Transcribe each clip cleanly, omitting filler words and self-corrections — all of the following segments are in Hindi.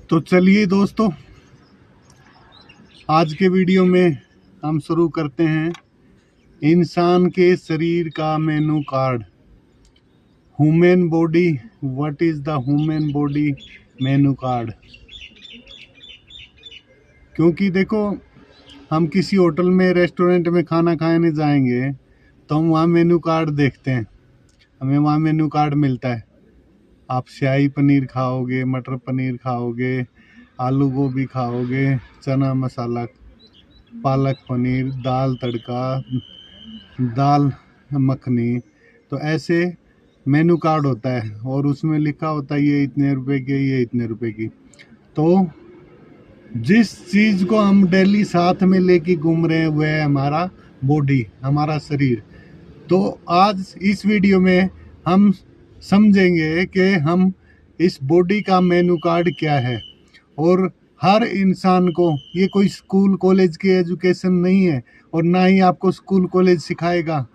तो चलिए दोस्तों, आज के वीडियो में हम शुरू करते हैं इंसान के शरीर का menu card. Human body, what is the human body menu card. क्योंकि देखो, हम किसी होटल में, रेस्टोरेंट में खाना खाने जाएंगे तो हम वहाँ मेनू कार्ड देखते हैं। हमें वहाँ मेनू कार्ड मिलता है। आप शाही पनीर खाओगे, मटर पनीर खाओगे, आलू गोभी खाओगे, चना मसाला, पालक पनीर, दाल तड़का, दाल मखनी, तो ऐसे मेनू कार्ड होता है और उसमें लिखा होता है ये इतने रुपए की, ये इतने रुपए की। तो जिस चीज़ को हम डेली साथ में लेके घूम रहे हैं वह है हमारा बॉडी, हमारा शरीर। तो आज इस वीडियो में हम समझेंगे कि हम इस बॉडी का मेनू कार्ड क्या है। और हर इंसान को, ये कोई स्कूल कॉलेज की एजुकेशन नहीं है और ना ही आपको स्कूल कॉलेज सिखाएगा,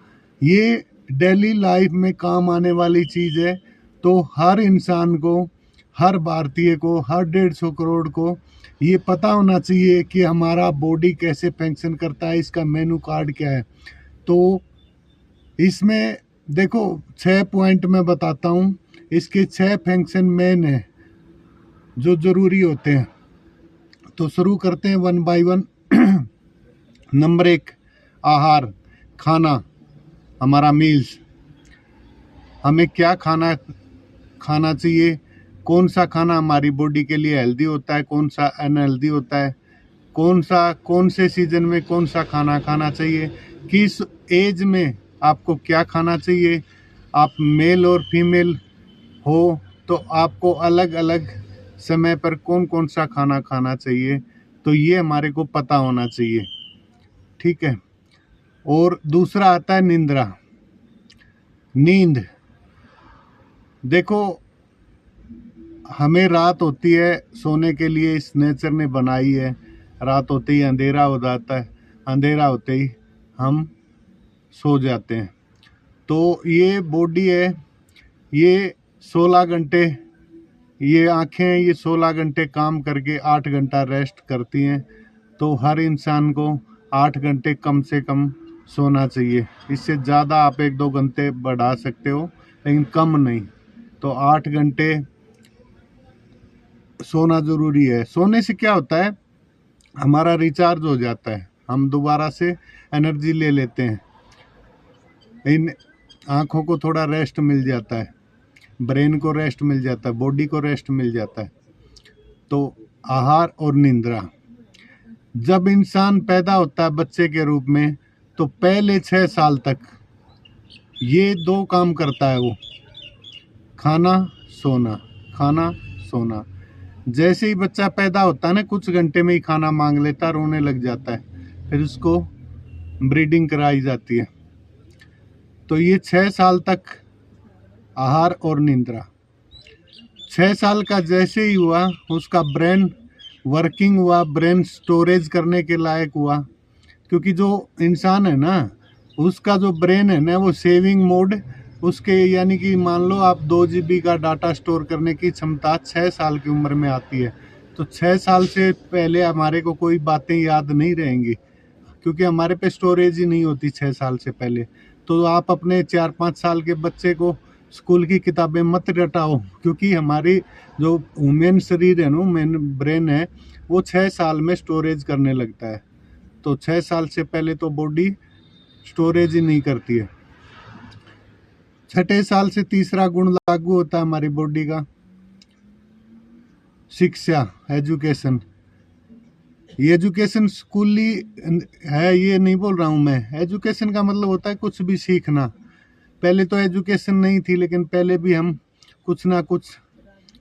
ये डेली लाइफ में काम आने वाली चीज़ है। तो हर इंसान को, हर भारतीय को, हर 150 करोड़ को ये पता होना चाहिए कि हमारा बॉडी कैसे फंक्शन करता है, इसका मेनू कार्ड क्या है। तो इसमें देखो 6 पॉइंट मैं बताता हूँ। इसके 6 फंक्शन मेन है जो ज़रूरी होते हैं। तो शुरू करते हैं 1 बाय 1। नंबर 1, आहार, खाना, हमारा मील्स। हमें क्या खाना चाहिए, कौन सा खाना हमारी बॉडी के लिए हेल्दी होता है, कौन सा अनहेल्दी होता है, कौन से सीजन में कौन सा खाना खाना चाहिए, किस एज में आपको क्या खाना चाहिए। आप मेल और फीमेल हो तो आपको अलग अलग समय पर कौन सा खाना खाना चाहिए। तो ये हमारे को पता होना चाहिए, ठीक है। और दूसरा आता है निंद्रा, नींद। देखो, हमें रात होती है सोने के लिए, इस नेचर ने बनाई है। रात होते ही अंधेरा हो जाता है, अंधेरा होते ही हम सो जाते हैं। तो ये बॉडी है, ये 16 घंटे, ये आँखें, ये 16 घंटे काम करके 8 घंटा रेस्ट करती हैं। तो हर इंसान को 8 घंटे कम से कम सोना चाहिए। इससे ज़्यादा आप 1-2 घंटे बढ़ा सकते हो, लेकिन कम नहीं। तो 8 घंटे सोना ज़रूरी है। सोने से क्या होता है, हमारा रिचार्ज हो जाता है, हम दोबारा से एनर्जी ले लेते हैं। इन आँखों को थोड़ा रेस्ट मिल जाता है, ब्रेन को रेस्ट मिल जाता है, बॉडी को रेस्ट मिल जाता है। तो आहार और निंद्रा। जब इंसान पैदा होता है बच्चे के रूप में, तो पहले 6 साल तक ये 2 काम करता है वो, खाना सोना, खाना सोना। जैसे ही बच्चा पैदा होता है ना, कुछ घंटे में ही खाना मांग लेता है, रोने लग जाता है, फिर उसको ब्रीडिंग कराई जाती है। तो ये 6 साल तक आहार और निंद्रा। 6 साल का जैसे ही हुआ, उसका ब्रेन वर्किंग हुआ, ब्रेन स्टोरेज करने के लायक हुआ। क्योंकि जो इंसान है ना, उसका जो ब्रेन है ना, वो सेविंग मोड उसके, यानी कि मान लो आप 2 GB का डाटा स्टोर करने की क्षमता 6 साल की उम्र में आती है। तो 6 साल से पहले हमारे को कोई बातें याद नहीं रहेंगी, क्योंकि हमारे पे स्टोरेज ही नहीं होती 6 साल से पहले। तो आप अपने 4-5 साल के बच्चे को स्कूल की किताबें मत रटाओ, क्योंकि हमारी जो ह्यूमन शरीर है ना, मेन ब्रेन है, वो 6 साल में स्टोरेज करने लगता है। तो 6 साल से पहले तो बॉडी स्टोरेज ही नहीं करती है। 6 साल से तीसरा गुण लागू होता है हमारी बॉडी का, शिक्षा, एजुकेशन। ये एजुकेशन स्कूली है ये नहीं बोल रहा हूँ मैं। एजुकेशन का मतलब होता है कुछ भी सीखना। पहले तो एजुकेशन नहीं थी, लेकिन पहले भी हम कुछ ना कुछ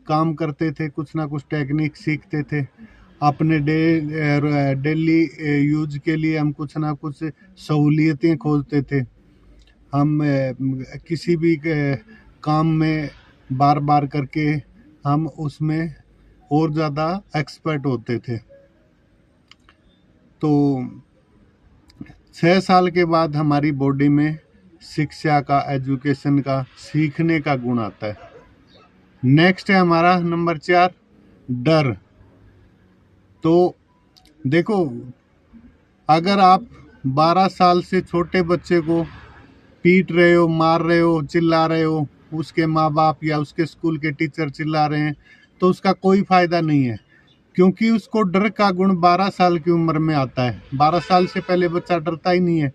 काम करते थे, कुछ ना कुछ टेक्निक सीखते थे। अपने डेली यूज के लिए हम कुछ ना कुछ सहूलियतें खोजते थे। हम किसी भी काम में बार बार करके हम उसमें और ज़्यादा एक्सपर्ट होते थे। तो 6 साल के बाद हमारी बॉडी में शिक्षा का, एजुकेशन का, सीखने का गुण आता है। नेक्स्ट है हमारा नंबर 4, डर। तो देखो, अगर आप 12 साल से छोटे बच्चे को पीट रहे हो, मार रहे हो, चिल्ला रहे हो, उसके माँ बाप या उसके स्कूल के टीचर चिल्ला रहे हैं, तो उसका कोई फायदा नहीं है, क्योंकि उसको डर का गुण 12 साल की उम्र में आता है। 12 साल से पहले बच्चा डरता ही नहीं है।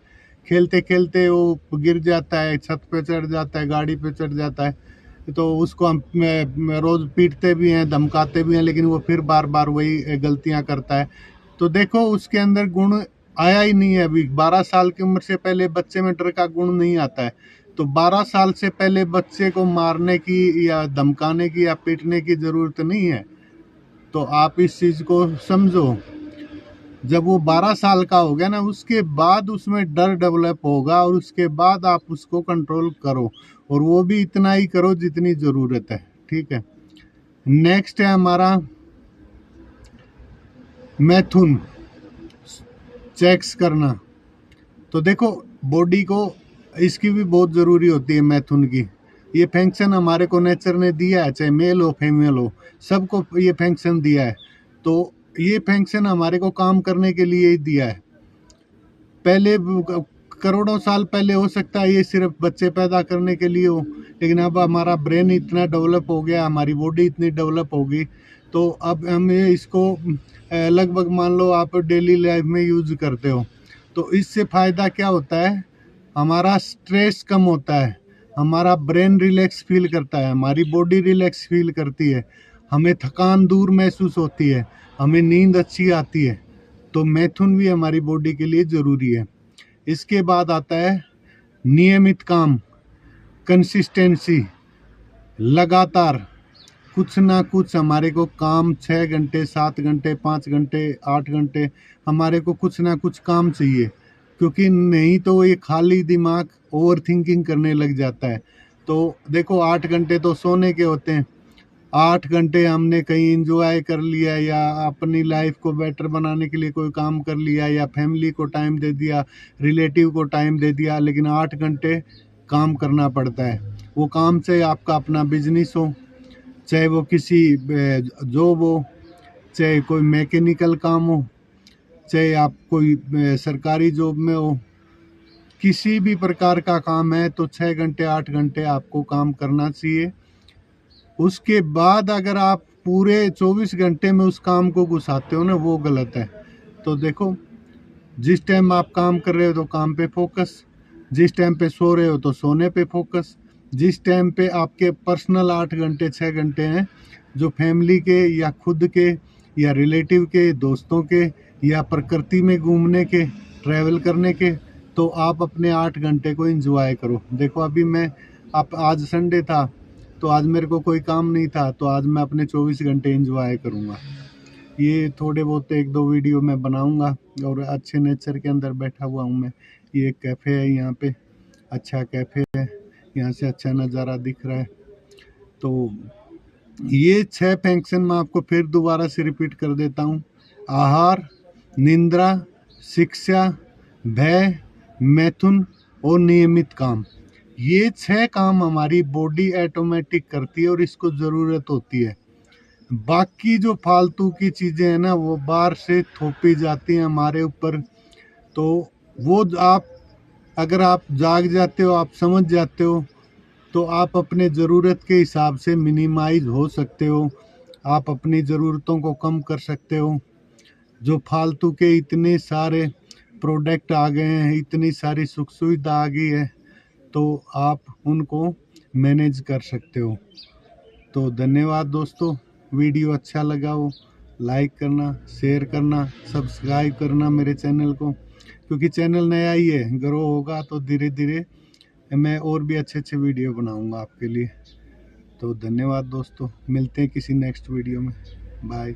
खेलते खेलते वो गिर जाता है, छत पे चढ़ जाता है, गाड़ी पे चढ़ जाता है, तो उसको हम रोज पीटते भी हैं, धमकाते भी हैं, लेकिन वो फिर बार बार वही गलतियां करता है। तो देखो, उसके अंदर गुण आया ही नहीं है। अभी 12 साल की उम्र से पहले बच्चे में डर का गुण नहीं आता है। तो 12 साल से पहले बच्चे को मारने की या धमकाने की या पीटने की जरूरत नहीं है। तो आप इस चीज को समझो। जब वो 12 साल का हो गया ना, उसके बाद उसमें डर डेवलप होगा, और उसके बाद आप उसको कंट्रोल करो, और वो भी इतना ही करो जितनी जरूरत है। ठीक है। नेक्स्ट है हमारा मैथुन, चेक्स करना। तो देखो, बॉडी को इसकी भी बहुत ज़रूरी होती है मैथुन की। ये फंक्शन हमारे को नेचर ने दिया है, चाहे मेल हो फीमेल हो, सबको ये फंक्शन दिया है। तो ये फंक्शन हमारे को काम करने के लिए ही दिया है। पहले करोड़ों साल पहले हो सकता है ये सिर्फ बच्चे पैदा करने के लिए हो, लेकिन अब हमारा ब्रेन इतना डेवलप हो गया, हमारी बॉडी इतनी डेवलप हो गई, तो अब हम ये इसको लगभग मान लो आप डेली लाइफ में यूज करते हो। तो इससे फ़ायदा क्या होता है, हमारा स्ट्रेस कम होता है, हमारा ब्रेन रिलैक्स फील करता है, हमारी बॉडी रिलैक्स फील करती है, हमें थकान दूर महसूस होती है, हमें नींद अच्छी आती है। तो मैथुन भी हमारी बॉडी के लिए ज़रूरी है। इसके बाद आता है नियमित काम, कंसिस्टेंसी, लगातार कुछ ना कुछ हमारे को काम 6 घंटे, 7 घंटे, 5 घंटे, 8 घंटे, हमारे को कुछ ना कुछ काम चाहिए, क्योंकि नहीं तो ये खाली दिमाग ओवर थिंकिंग करने लग जाता है। तो देखो, 8 घंटे तो सोने के होते हैं, 8 घंटे हमने कहीं एंजॉय कर लिया, या अपनी लाइफ को बेटर बनाने के लिए कोई काम कर लिया, या फैमिली को टाइम दे दिया, रिलेटिव को टाइम दे दिया, लेकिन 8 घंटे काम करना पड़ता है। वो काम चाहे आपका अपना बिजनेस हो, चाहे वो किसी जॉब हो, चाहे कोई मैकेनिकल काम हो, चाहे आप कोई सरकारी जॉब में हो, किसी भी प्रकार का काम है, तो 6 घंटे 8 घंटे आपको काम करना चाहिए। उसके बाद अगर आप पूरे 24 घंटे में उस काम को घुसाते हो ना, वो गलत है। तो देखो, जिस टाइम आप काम कर रहे हो तो काम पे फोकस, जिस टाइम पे सो रहे हो तो सोने पे फोकस, जिस टाइम पे आपके पर्सनल 8 घंटे 6 घंटे हैं, जो फैमिली के या खुद के या रिलेटिव के, दोस्तों के, या प्रकृति में घूमने के, ट्रैवल करने के, तो आप अपने 8 घंटे को एंजॉय करो। देखो, अभी मैं आज संडे था, तो आज मेरे को कोई काम नहीं था, तो आज मैं अपने 24 घंटे एंजॉय करूँगा। ये थोड़े बहुत 1-2 वीडियो मैं बनाऊंगा, और अच्छे नेचर के अंदर बैठा हुआ हूँ मैं। ये एक कैफ़े है यहाँ पे, अच्छा कैफ़े है, यहाँ से अच्छा नज़ारा दिख रहा है। तो ये 6 फंक्शन मैं आपको फिर दोबारा से रिपीट कर देता हूँ: आहार, निंद्रा, शिक्षा, भय, मैथुन और नियमित काम। ये 6 काम हमारी बॉडी ऑटोमेटिक करती है, और इसको ज़रूरत होती है। बाकी जो फालतू की चीज़ें हैं ना, वो बाहर से थोपी जाती हैं हमारे ऊपर। तो वो आप, अगर आप जाग जाते हो, आप समझ जाते हो, तो आप अपने ज़रूरत के हिसाब से मिनिमाइज हो सकते हो, आप अपनी ज़रूरतों को कम कर सकते हो। जो फालतू के इतने सारे प्रोडक्ट आ गए हैं, इतनी सारी सुख सुविधा आ गई है, तो आप उनको मैनेज कर सकते हो। तो धन्यवाद दोस्तों। वीडियो अच्छा लगा हो, लाइक करना, शेयर करना, सब्सक्राइब करना मेरे चैनल को, क्योंकि चैनल नया ही है, ग्रो होगा तो धीरे धीरे मैं और भी अच्छे अच्छे वीडियो बनाऊंगा आपके लिए। तो धन्यवाद दोस्तों, मिलते हैं किसी नेक्स्ट वीडियो में। बाय।